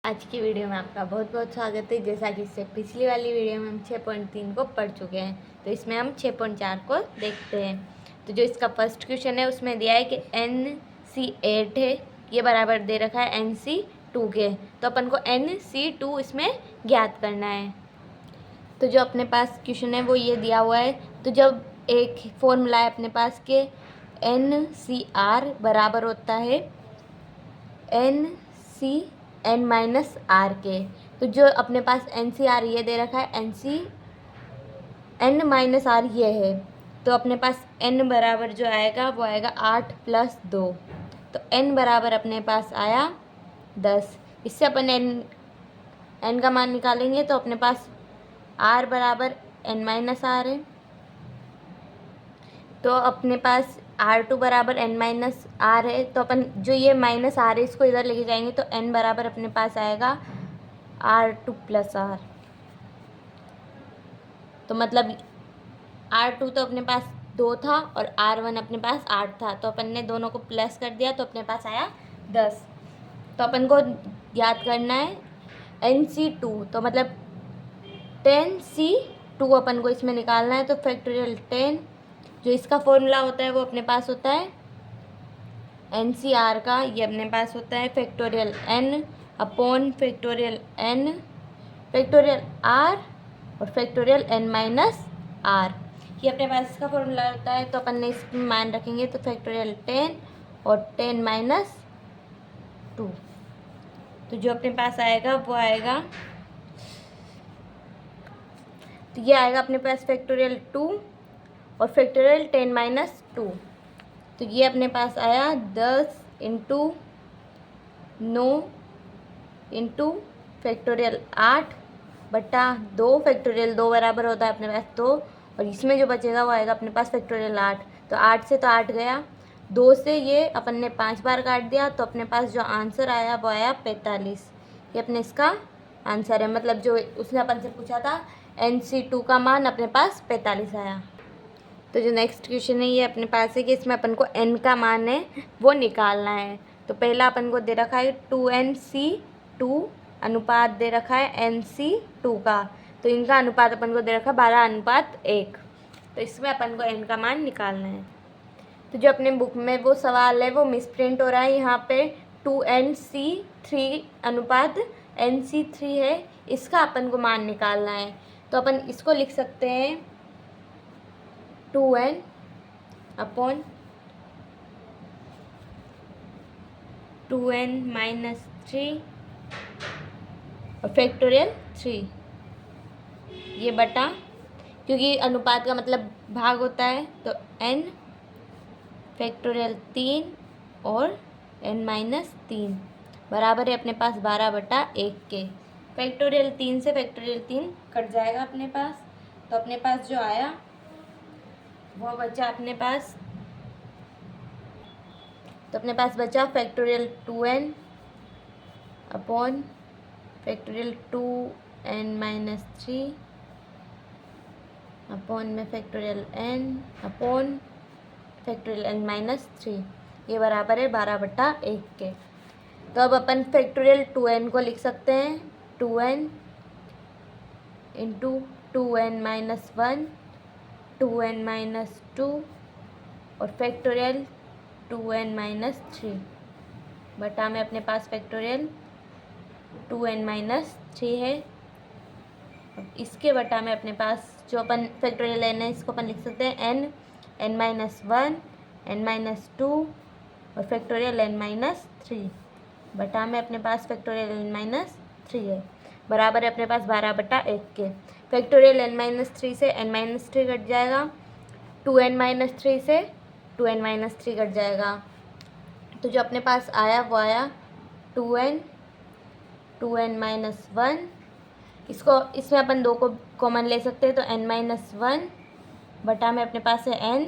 आज की वीडियो में आपका बहुत बहुत स्वागत है। जैसा कि इससे पिछली वाली वीडियो में हम 6.3 को पढ़ चुके हैं, तो इसमें हम 6.4 को देखते हैं। तो जो इसका फर्स्ट क्वेश्चन है उसमें दिया है कि NC8 है, ये बराबर दे रखा है NC2 के। तो अपन को NC2 इसमें ज्ञात करना है। तो जो अपने पास क्वेश्चन है वो ये दिया हुआ है। तो जब एक फॉर्मूला है अपने पास के NCR बराबर होता है N-R के। तो जो अपने पास NCR ये दे रखा है, N-R ये है। तो अपने पास N बराबर जो आएगा वो आएगा 8 + 2। तो N बराबर अपने पास आया 10। इससे अपन N का मान निकालेंगे तो अपने पास R बराबर N-R है। तो अपने पास R2 बराबर N-R है। तो अपन जो ये -R है इसको इधर लेके जाएंगे तो N बराबर अपने पास आएगा R2 + R। तो मतलब R2 तो अपने पास 2 था और R1 अपने पास 8 था। तो अपन ने दोनों को प्लस कर दिया तो अपने पास आया 10। तो अपन को याद करना है NC2, तो मतलब 10C2 अपन को इसमें निकालना है। तो फैक्टोरियल 10, जो इसका फॉर्मूला होता है वो अपने पास होता है NCR का, ये अपने पास होता है factorial N upon factorial N factorial R और फैक्टोरियल N-R। ये अपने पास इसका फॉर्मूला होता है। तो अपन ने इसमें मान रखेंगे तो फैक्टोरियल 10 और 10 - 2। तो जो अपने पास आएगा वो आएगा, तो ये आएगा अपने पास फैक्टोरियल 2 और फैक्टोरियल 10 - 2। तो ये अपने पास आया 10 × 9 × फैक्टोरियल 8/2। फैक्टोरियल 2 बराबर होता है अपने पास 2, और इसमें जो बचेगा वो आएगा अपने पास फैक्टोरियल 8। तो 8 से तो 8 गया, 2 से ये अपन ने 5 बार काट दिया। तो अपने पास जो आंसर आया वो आया 45। ये अपने इसका आंसर है। मतलब जो उसने अपन से पूछा था NC2 का मान अपने पास 45 आया। तो जो नेक्स्ट क्वेश्चन है ये अपने पास है कि इसमें अपन को N का मान है वो निकालना है। तो पहला अपन को दे रखा है 2NC2 अनुपात दे रखा है NC2 का। तो इनका अनुपात अपन को दे रखा है 12:1। तो इसमें अपन को N का मान निकालना है। तो जो अपने बुक में वो सवाल है वो मिसप्रिंट हो रहा है। यहाँ पे 2NC3 अनुपात NC3 है, इसका अपन को मान निकालना है। तो अपन इसको लिख सकते हैं 2N अपॉन 2N-3 और फैक्टोरियल 3, ये बटा, क्योंकि अनुपात का मतलब भाग होता है। तो N फैक्टोरियल 3 और N-3 बराबर है अपने पास 12/1 के। फैक्टोरियल 3 से फैक्टोरियल 3 कट जाएगा अपने पास। तो अपने पास जो आया वो बचा अपने पास, तो अपने पास बचा factorial 2N upon factorial 2N-3 upon में factorial N upon factorial N-3, ये बराबर है 12/1 के। तो अब अपन फैक्टोरियल 2N को लिख सकते हैं 2N × 2N-1 2N-2 और फैक्टोरियल 2N-3 बटा में अपने पास फैक्टोरियल 2N-3 है। अब इसके बटा में अपने पास जो अपन फैक्टोरियल N है इसको अपन लिख सकते हैं N N-1 N-2 और फैक्टोरियल N-3 बटा में अपने पास फैक्टोरियल N-3 है, बराबर है अपने पास 12/1 के। फैक्टोरियल N-3 से N-3 कट जाएगा, 2N-3 से 2N-3 कट जाएगा। तो जो अपने पास आया वो आया 2N 2N-1। इसको इसमें अपन 2 को कॉमन ले सकते हैं। तो N-1 बटा में अपने पास है N,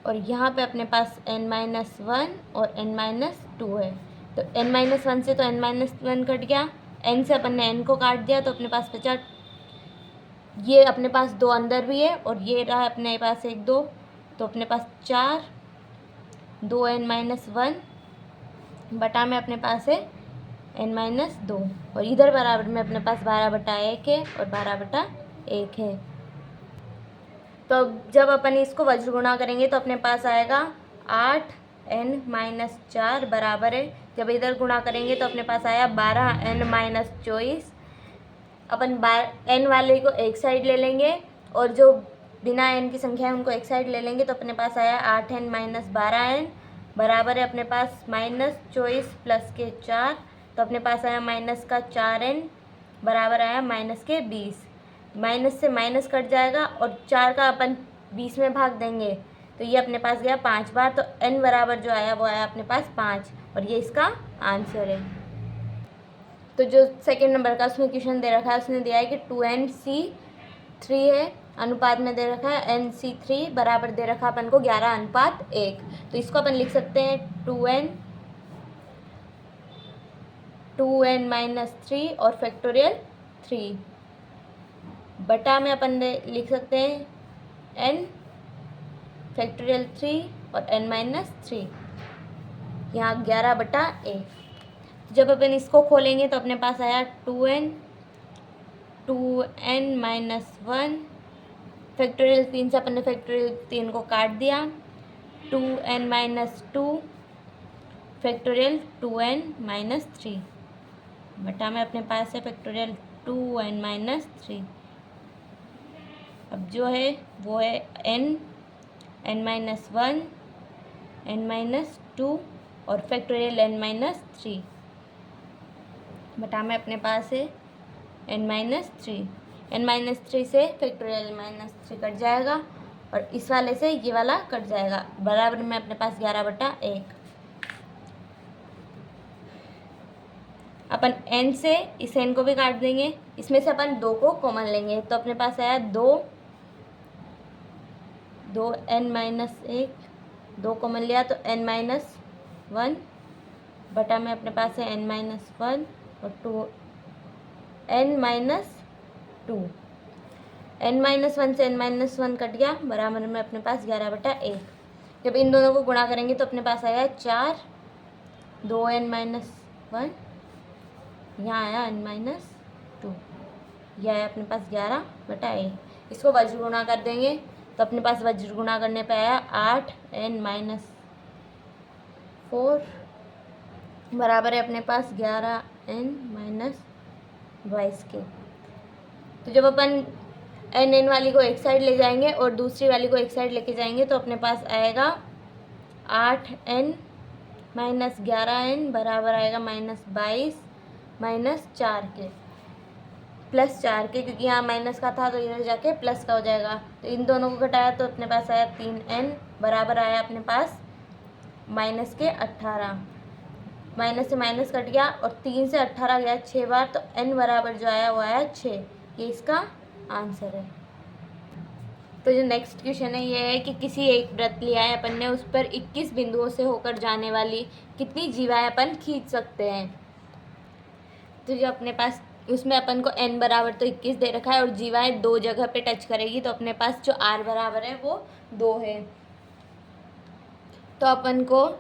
और यहाँ पे अपने पास N-1 और N-2 है। तो N-1 से तो N-1 कट गया, N से अपन ने N को काट दिया। तो अपने पास बचा, ये अपने पास 2 अंदर भी है और ये रहा अपने पास 1 2। तो अपने पास 4 2N-1 बटा में अपने पास है n-2 और इधर बराबर में अपने पास 12/1 है और 12/1 है। तो अब जब अपन इसको वज्र गुणा करेंगे तो अपने पास आएगा 8n-4 बराबर है, जब इधर गुणा करेंगे तो अपने पास आया 12n-24। अपन n वाले को एक साइड ले लेंगे और जो बिना n की संख्या है उनको एक साइड ले लेंगे तो अपने पास आया 8n-12n बराबर है अपने पास -24 प्लस के 4, तो अपने पास आया माइनस का 4n बराबर आया -20। माइनस से माइनस कट जाएगा और 4 का अपन 20 में भाग देंगे तो ये अपने पास गया 5 बार, तो n बराबर जो आया वो आया अपने पास 5 और ये इसका आंसर है। तो जो सेकंड नंबर का उसमें क्वेश्चन दे रखा है उसने दिया है कि 2n/3 है, अनुपात में दे रखा है n/3 बराबर दे रखा अपन को 11:1। तो इसको अपन लिख सकते हैं 2n-3 और फैक्टोरियल 3 बटा में अपन लिख सकते हैं n फैक्टोरियल 3 और n-3, यहाँ 11/1। जब अपन इसको खोलेंगे तो अपने पास आया 2n-1 फैक्टोरियल 3 से अपन ने फैक्टोरियल 3 को काट दिया, 2n-2 फैक्टोरियल 2n-3 बटा में अपने पास है फैक्टोरियल 2n-3। अब जो है वो है n-1 n-2 और फैक्टोरियल n-3 बटा में अपने पास है n-3। n-3 से फैक्टोरियल n-3 कट जाएगा और इस वाले से ये वाला कट जाएगा, बराबर में अपने पास 11/1। अपन n से इस n को भी काट देंगे, इसमें से अपन 2 को कॉमन लेंगे तो अपने पास आया 2n-1, 2 कॉमन लिया तो n-1 बटा में अपने पास है n-1 और n-2। n-1 से n-1 कट गया, बराबर में अपने पास 11/1। जब इन दोनों को गुणा करेंगे तो अपने पास आया 4, 2n-1 यहाँ आया n-2, यह आया अपने पास 11/1। इसको वज्र गुणा कर देंगे तो अपने पास वज्र गुणा करने पे आया 8n-4 बराबर है अपने पास 11n-22 के। तो जब अपन n वाली को एक साइड ले जाएंगे और दूसरी वाली को एक साइड लेके जाएंगे तो अपने पास आएगा 8n-11n बराबर आएगा -22 -4 के, +4 के, क्योंकि यहाँ माइनस का था तो इधर जाके प्लस का हो जाएगा। तो इन दोनों को घटाया तो अपने पास आया 3n बराबर आया अपने पास -18। माइनस से माइनस कट गया और 3 से 18 गया 6 बार, तो n बराबर जो आया वो आया 6। ये इसका आंसर है। तो जो नेक्स्ट क्वेश्चन है ये है कि किसी एक वृत्त लिया है अपन ने, उस पर 21 बिंदुओं से होकर जाने वाली कितनी जीवाएं अपन खींच सकते हैं। तो जो अपने पास उसमें अपन को n बराबर तो 21 दे रखा है और जीवाएं 2 जगह पे टच करेगी, तो अपने पास जो r बराबर है वो 2 है। तो अपन को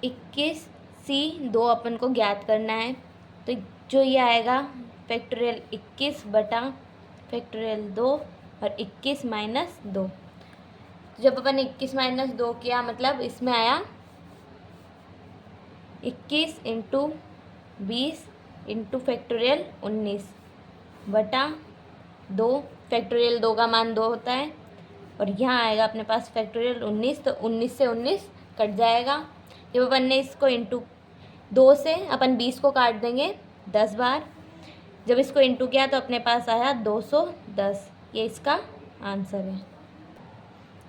21c2 अपन को ज्ञात करना है। तो जो ये आएगा फैक्टोरियल 21 बटा फैक्टोरियल 2 और 21 - 2। जब अपन 21 - 2 किया मतलब इसमें आया 21 × 20 × फैक्टोरियल 19 बटा 2। फैक्टोरियल 2 का मान 2 होता है और यहाँ आएगा अपने पास फैक्टोरियल 19, तो 19 से 19 कट जाएगा। जब अपन ने इसको इंटू 2 से अपन 20 को काट देंगे 10 बार, जब इसको इंटू किया तो अपने पास आया 210। ये इसका आंसर है।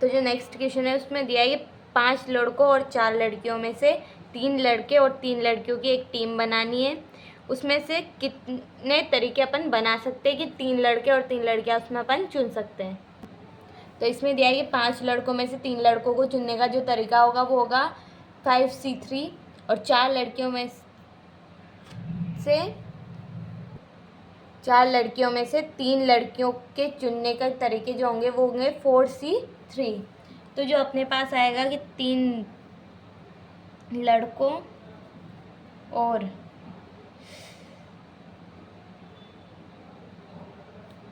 तो जो नेक्स्ट क्वेश्चन है उसमें दिया है कि 5 लड़कों और 4 लड़कियों में से 3 लड़के और 3 लड़कियों की एक टीम बनानी है। उसमें से कितने तरीके अपन बना सकते हैं कि 3 लड़के और 3 लड़कियां उसमें अपन चुन सकते हैं। तो इसमें दिया है कि 5 लड़कों में से 3 लड़कों को चुनने का जो तरीका होगा वो होगा 5C3 और 4 लड़कियों में से 3 लड़कियों के चुनने का तरीके जो होंगे वो होंगे 4C3। तो जो अपने पास आएगा कि 3 लड़कों और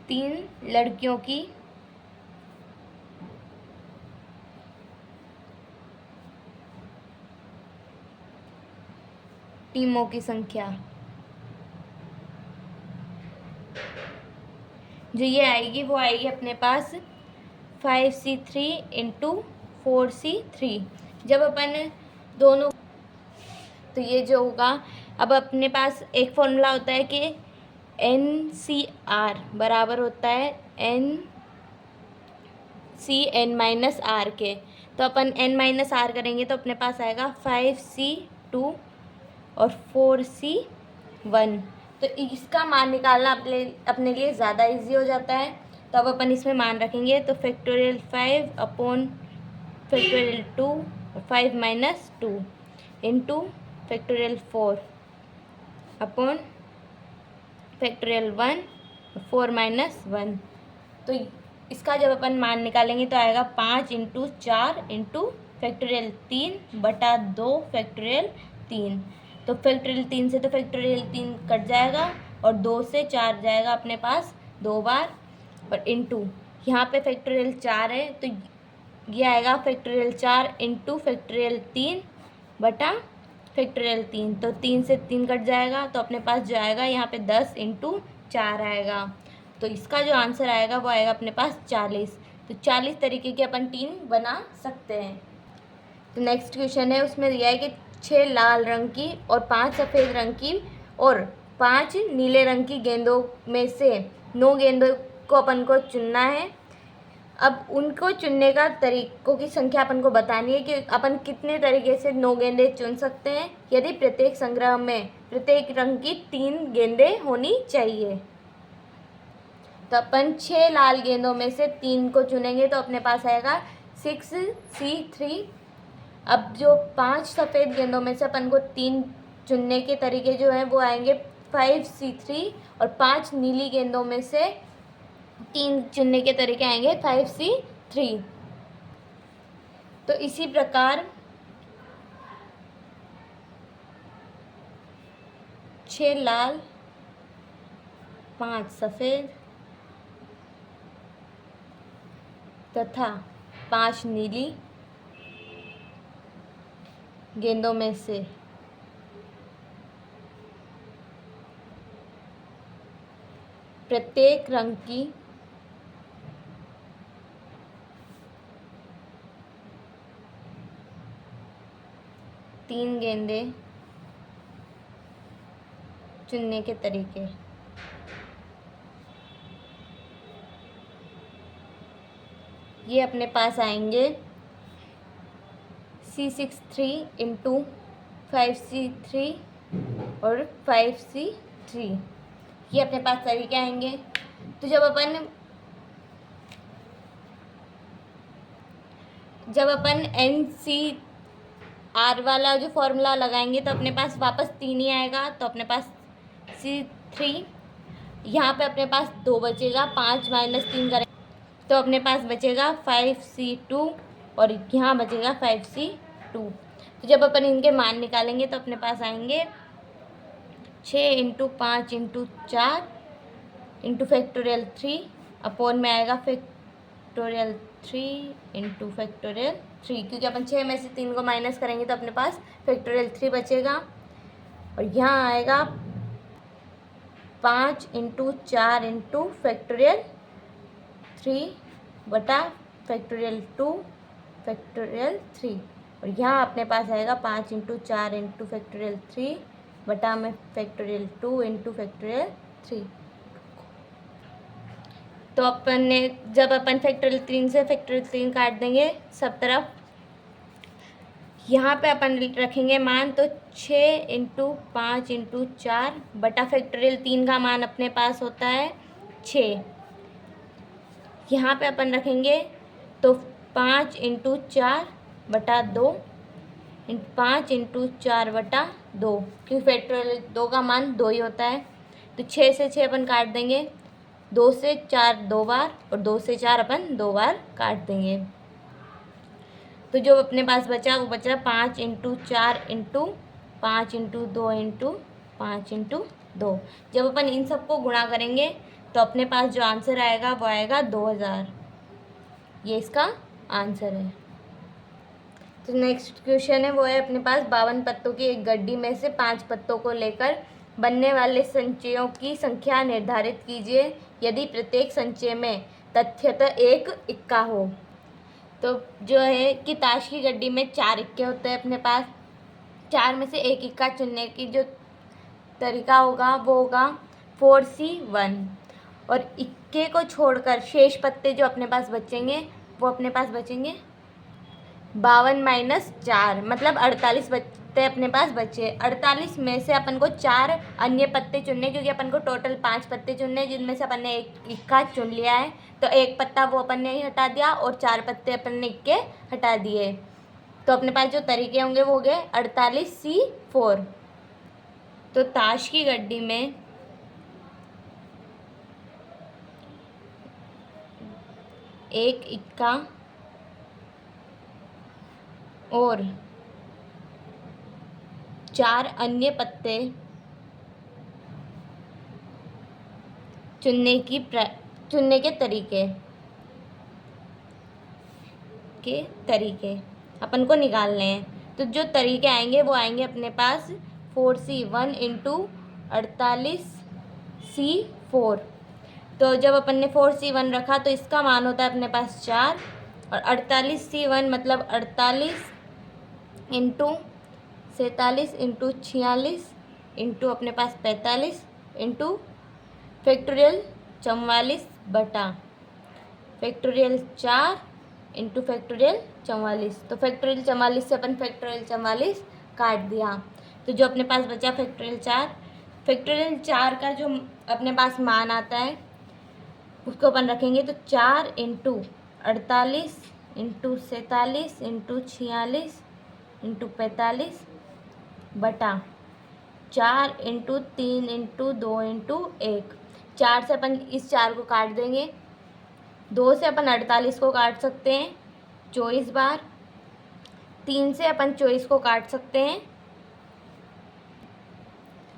3 लड़कियों की टीमों की संख्या जो ये आएगी वो आएगी अपने पास 5C3 इंटू 4C3। जब अपन दोनों, तो ये जो होगा, अब अपने पास एक फॉर्मूला होता है कि NCR बराबर होता है NCN-R के। तो अपन N-R करेंगे तो अपने पास आएगा 5C2 और 4C1। तो इसका मान निकालना अपने लिए ज़्यादा इजी हो जाता है। तो अब अपन इसमें मान रखेंगे, तो फैक्टोरियल 5 अपॉन फैक्टोरियल 2 और 5 - 2 इंटू फैक्टोरियल 4 अपॉन फैक्टोरियल 1 और 4 - 1। तो इसका जब अपन मान निकालेंगे तो आएगा 5 इंटू 4 इंटू फैक्टोरियल 3/2 फैक्टोरियल 3। तो फैक्टोरियल 3 से तो फैक्टोरियल 3 कट जाएगा और 2 से 4 जाएगा अपने पास 2 बार, और इंटू यहाँ पे फैक्टोरियल 4 है तो ये आएगा फैक्टोरियल 4 इंटू फैक्टोरियल 3 बटा फैक्टोरियल 3। तो 3 से 3 कट जाएगा तो अपने पास जो आएगा यहाँ पे 10 इंटू 4 आएगा। तो इसका जो आंसर आएगा वो आएगा अपने पास 40। तो 40 तरीके की अपन टीम बना सकते हैं। तो नेक्स्ट क्वेश्चन है, उसमें दिया है कि 6 लाल रंग की और 5 सफ़ेद रंग की और 5 नीले रंग की गेंदों में से 9 गेंदों को अपन को चुनना है। अब उनको चुनने का तरीकों की संख्या अपन को बतानी है कि अपन कितने तरीके से 9 गेंदें चुन सकते हैं यदि प्रत्येक संग्रह में प्रत्येक रंग की 3 गेंदें होनी चाहिए। तो अपन 6 लाल गेंदों में से 3 को चुनेंगे तो अपने पास आएगा 6C3। अब जो 5 सफ़ेद गेंदों में से अपन को 3 चुनने के तरीके जो हैं वो आएंगे 5C3, और 5 नीली गेंदों में से 3 चुनने के तरीके आएंगे 5C3। तो इसी प्रकार 6 लाल 5 सफ़ेद तथा 5 नीली गेंदों में से प्रत्येक रंग की 3 गेंदें चुनने के तरीके। ये अपने पास आएंगे C63 इंटू 5C3 और 5C3। ये अपने पास तरीके आएंगे। तो जब अपन NCR वाला जो फॉर्मूला लगाएंगे तो अपने पास वापस 3 ही आएगा। तो अपने पास C3, यहाँ पे अपने पास 2 बचेगा, 5 - 3 करेंगे तो अपने पास बचेगा 5C2 और यहाँ बचेगा 5C2। तो जब अपन इनके मान निकालेंगे तो अपने पास आएंगे 6 into 5 into 4 into factorial 3 upon में आएगा फैक्टोरियल 3 इंटू फैक्टोरियल 3, क्योंकि अपन 6 में से 3 को माइनस करेंगे तो अपने पास फैक्टोरियल 3 बचेगा। और यहाँ आएगा 5 इंटू 4 इंटू फैक्टोरियल 3 बटा फैक्टोरियल 2 फैक्टोरियल 3, और यहाँ अपने पास आएगा 5 इंटू 4 इंटू फैक्टोरियल 3 बटा में फैक्टोरियल 2 इंटू फैक्टोरियल 3। तो अपन ने जब अपन फैक्टोरियल 3 से फैक्टोरियल 3 काट देंगे सब तरफ, यहाँ पे अपन रखेंगे मान, तो 6 इंटू 5 इंटू 4 बटा फैक्टोरियल 3 का मान अपने पास होता है 6। यहाँ पे अपन रखेंगे तो 5 इंटू 4 बटा 2 5 इंटू 4 बटा 2, क्योंकि फैक्टोरियल 2 का मान 2 ही होता है। तो 6 से 6 अपन काट देंगे, 2 से 4 2 बार और 2 से 4 अपन 2 बार काट देंगे। तो जो अपने पास बचा वो बचा 5 into 4 into 5 into 2 into 5 into 2। जब अपन इन सबको गुणा करेंगे तो अपने पास जो आंसर आएगा वो आएगा 2000। ये इसका आंसर है। तो नेक्स्ट क्वेश्चन है वो है अपने पास 52 पत्तों की एक गड्डी में से 5 पत्तों को लेकर बनने वाले संचयों की संख्या निर्धारित कीजिए यदि प्रत्येक संचय में तथ्यतः एक इक्का हो। तो जो है कि ताश की गड्डी में 4 इक्के होते हैं अपने पास, 4 में से एक इक्का चुनने की जो तरीका होगा वो होगा 4C1 और इक्के को छोड़कर शेष पत्ते जो अपने पास बचेंगे वो अपने पास बचेंगे 52 माइनस 4 मतलब 48 पत्ते अपने पास बचे। 48 में से अपन को 4 अन्य पत्ते चुनने, क्योंकि अपन को टोटल 5 पत्ते चुनने जिनमें से अपन ने एक इक्का चुन लिया है, तो एक पत्ता वो अपन ने ही हटा दिया और 4 पत्ते अपन ने इक्के हटा दिए। तो अपने पास जो तरीके होंगे वो हो गए 48C4। तो ताश की गड्डी में एक इक्का और 4 अन्य पत्ते चुनने के तरीके अपन को निकालने हैं। तो जो तरीके आएंगे वो आएंगे अपने पास 4C1 इंटू 48C4। तो जब अपन ने 4C1 रखा तो इसका मान होता है अपने पास 4 और 48C1 मतलब 48 इंटू 47 इंटू 46 इंटू अपने पास 45 इंटू फैक्टोरियल 44 बटा फैक्टोरियल 4 इंटू फैक्टोरियल 44। तो फैक्टोरियल 44 से अपन फैक्टोरियल 44 काट दिया तो जो अपने पास बचा फैक्टोरियल 4 का जो अपने पास मान आता है उसको अपन रखेंगे। तो 4 इंटू 48 इंटू 47 इंटू 46 इंटू 45 बटा 4 इंटू 3 इंटू 2 इंटू 1। 4 से अपन इस 4 को काट देंगे, 2 से अपन 48 को काट सकते हैं 24 बार, 3 से अपन 24 को काट सकते हैं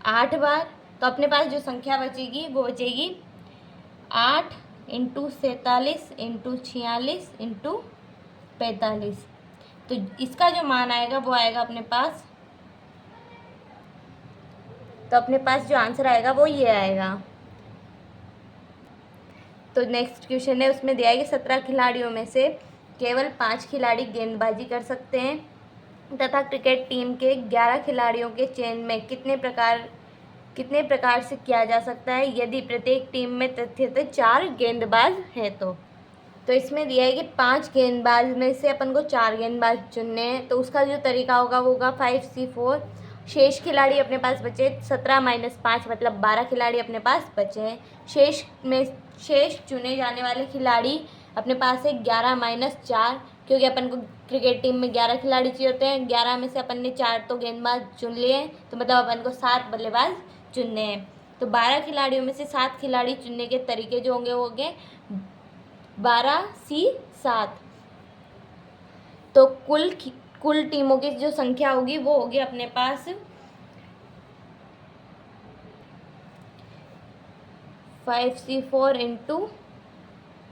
8 बार। तो अपने पास जो संख्या बचेगी वो बचेगी 8 इंटू 47 इंटू 46 इंटू 45। तो इसका जो मान आएगा वो आएगा अपने पास, तो अपने पास जो आंसर आएगा वो ये आएगा। तो नेक्स्ट क्वेश्चन है उसमें दिया है कि 17 खिलाड़ियों में से केवल 5 खिलाड़ी गेंदबाजी कर सकते हैं तथा क्रिकेट टीम के 11 खिलाड़ियों के चयन में कितने प्रकार से किया जा सकता है यदि प्रत्येक टीम में तथ्यतः 4 गेंदबाज हैं। तो इसमें दिया है कि 5 गेंदबाज में से अपन को 4 गेंदबाज चुनने हैं। तो उसका जो तरीका होगा वो होगा 5C4। शेष खिलाड़ी अपने पास बचे 17 माइनस 5 मतलब 12 खिलाड़ी अपने पास बचे हैं। शेष चुने जाने वाले खिलाड़ी अपने पास है 11 माइनस 4, क्योंकि अपन को क्रिकेट टीम में 11 खिलाड़ी चाहिए होते हैं। 11 में से अपन ने 4 तो गेंदबाज चुन लिए हैं, तो मतलब अपन को 7 बल्लेबाज चुनने हैं। तो 12 खिलाड़ियों में से 7 खिलाड़ी चुनने के तरीके जो होंगे वो होंगे 12C7। तो कुल टीमों की जो संख्या होगी वो होगी अपने पास 5C4 इंटू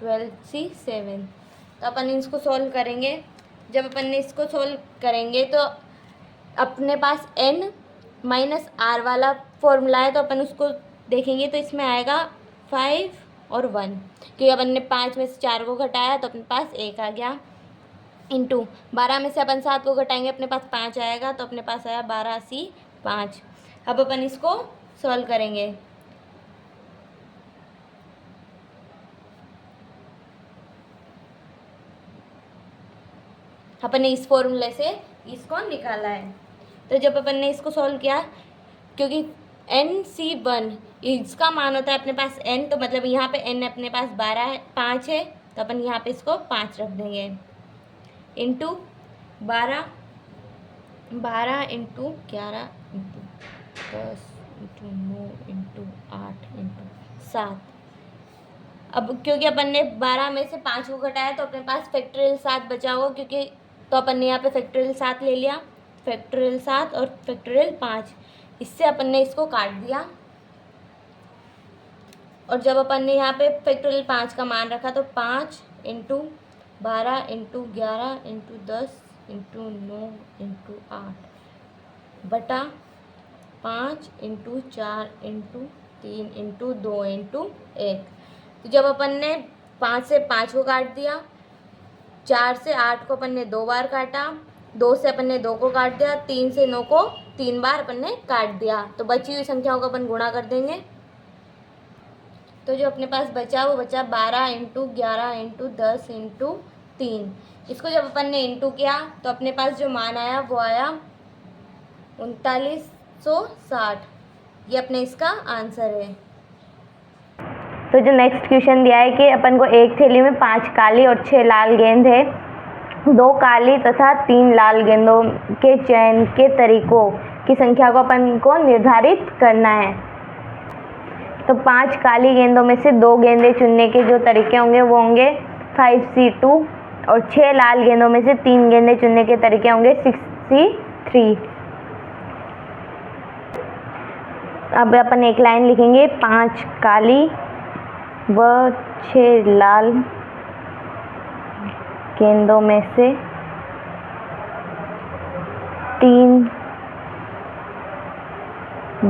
12C7। तो अपन इसको सॉल्व करेंगे। जब अपन ने इसको सॉल्व करेंगे तो अपने पास n माइनस आर वाला फॉर्मूला है, तो अपन उसको देखेंगे तो इसमें आएगा 5 और 1, क्योंकि अपन ने 5 में से 4 को घटाया तो अपने पास 1 आ गया, इंटू 12 में से अपन 7 को घटाएंगे अपने पास 5 आएगा, तो अपने पास आया 12C5। अब अपन इसको सॉल्व करेंगे। अपन ने इस फॉर्मूले से इसको निकाला है। तो जब अपन ने इसको सॉल्व किया, क्योंकि NC1 इसका मान होता है अपने पास n, तो मतलब यहाँ पे n अपने पास 5 है, तो अपन यहाँ पे इसको 5 रख देंगे, into 12 into 11 into 10 into 9 into 8 into 7। अब क्योंकि अपन ने 12 में से 5 को घटाया तो अपने पास फैक्टोरियल 7 बचा होगा, क्योंकि तो अपन ने यहाँ पे फैक्टोरियल 7 ले लिया। फैक्टोरियल 7 और फैक्टोरियल 5। इससे अपन ने इसको काट दिया, और जब अपन ने यहाँ पे फैक्टोरियल 5 का मान रखा तो 5 into 12 into 11 into 10 into 9 into 8 बटा 5 इंटू 4 इंटू 3 इंटू 2 इंटू 1। तो जब अपन ने 5 से 5 को काट दिया, 4 से 8 को अपन ने 2 बार काटा, 2 से अपन ने 2 को काट दिया, 3 से 9 को 3 बार अपन ने काट दिया। तो बची हुई संख्याओं को अपन गुणा कर देंगे। तो जो अपने पास बचा वो बचा 12 इंटू 11 इंटू 10 इंटू 3। इसको जब अपन ने इंटू किया तो अपने पास जो मान आया वो आया 3960। ये अपने इसका आंसर है। तो जो नेक्स्ट क्वेश्चन दिया है कि अपन को एक थैली में 5 काली और 6 लाल गेंद है, 2 काली तथा 3 लाल गेंदों के चयन के तरीकों की संख्या को अपन को निर्धारित करना है। तो 5 काली गेंदों में से 2 गेंदें चुनने के जो तरीके होंगे वो होंगे 5C2, और 6 लाल गेंदों में से 3 गेंदें चुनने के तरीके होंगे 6C3। अब अपन एक लाइन लिखेंगे, 5 काली व 6 लाल गेंदों में से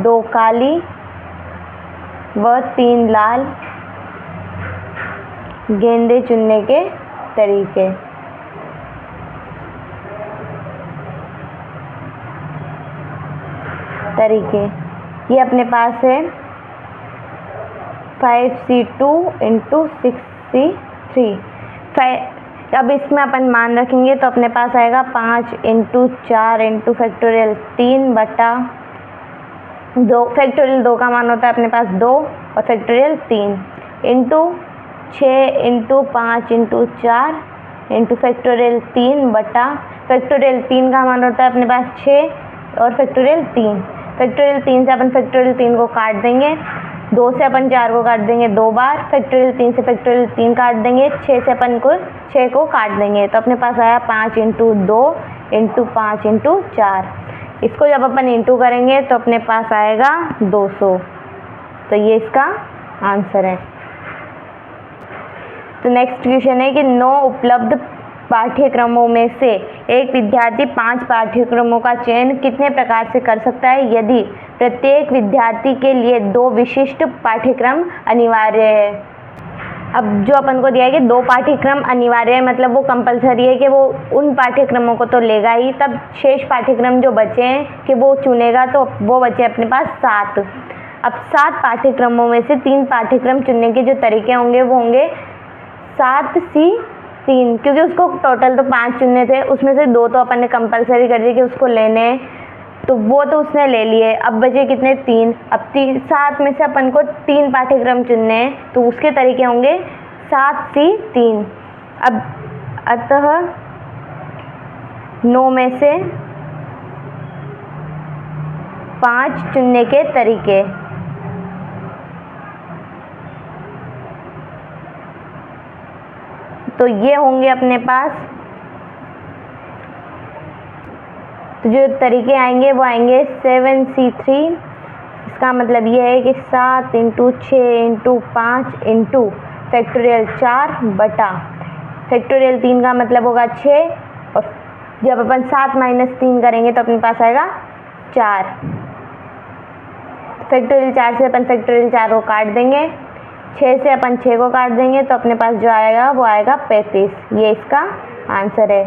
2 काली व 3 लाल गेंदें चुनने के तरीके। ये अपने पास है 5C2 इंटू 6C3। अब इसमें अपन मान रखेंगे तो अपने पास आएगा 5 इंटू 4 इंटू फैक्टोरियल 3 बटा 2। फैक्टोरियल 2 का मान होता है अपने पास 2 और factorial 3 into 6 into 5 into 4 into factorial 3 बटा फैक्टोरियल 3 का मान होता है अपने पास 6 और फैक्टोरियल 3। फैक्टोरियल 3 से अपन फैक्टोरियल 3 को काट देंगे, 2 से अपन 4 को काट देंगे 2 बार, फैक्टोरियल 3 से फैक्टोरियल 3 काट देंगे, 6 से अपन को 6 को काट देंगे। तो अपने पास आया 5 इंटू 2 इंटू 5 इंटू 4। इसको जब अपन इंटू करेंगे तो अपने पास आएगा 200। तो ये इसका आंसर है। तो नेक्स्ट क्वेश्चन है कि 9 उपलब्ध पाठ्यक्रमों में से एक विद्यार्थी 5 पाठ्यक्रमों का चयन कितने प्रकार से कर सकता है यदि प्रत्येक विद्यार्थी के लिए 2 विशिष्ट पाठ्यक्रम अनिवार्य है। अब जो अपन को दिया है कि 2 पाठ्यक्रम अनिवार्य है, मतलब वो कंपलसरी है कि वो उन पाठ्यक्रमों को तो लेगा ही, तब शेष पाठ्यक्रम जो बचे हैं कि वो चुनेगा, तो वो बचे अपने पास 7। अब 7 पाठ्यक्रमों में से 3 पाठ्यक्रम चुनने के जो तरीके होंगे वो होंगे 7C3, क्योंकि उसको टोटल तो 5 चुनने थे, उसमें से 2 तो अपन ने कंपलसरी कर दी कि उसको लेने हैं, तो वो तो उसने ले लिए। अब बचे कितने? 3। अब 7 में से अपन को 3 पाठ्यक्रम चुनने हैं, तो उसके तरीके होंगे 7C3। अब अतः 9 में से 5 चुनने के तरीके। तो ये होंगे अपने पास, तो जो तरीके आएंगे वो आएंगे 7C3। इसका मतलब ये है कि 7 इंटू 6 इंटू 5 इंटू फैक्टोरियल 4 बटा फैक्टोरियल 3 का मतलब होगा 6, और जब अपन 7 माइनस 3 करेंगे तो अपने पास आएगा 4। फैक्टोरियल 4 से अपन फैक्टोरियल 4 को काट देंगे, 6 से अपन 6 को काट देंगे, तो अपने पास जो आएगा वो आएगा 35। ये इसका आंसर है।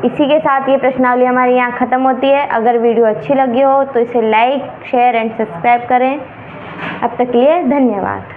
इसी के साथ ये प्रश्नावली हमारी यहाँ ख़त्म होती है। अगर वीडियो अच्छी लगी हो तो इसे लाइक, शेयर एंड सब्सक्राइब करें। अब तक के लिए धन्यवाद।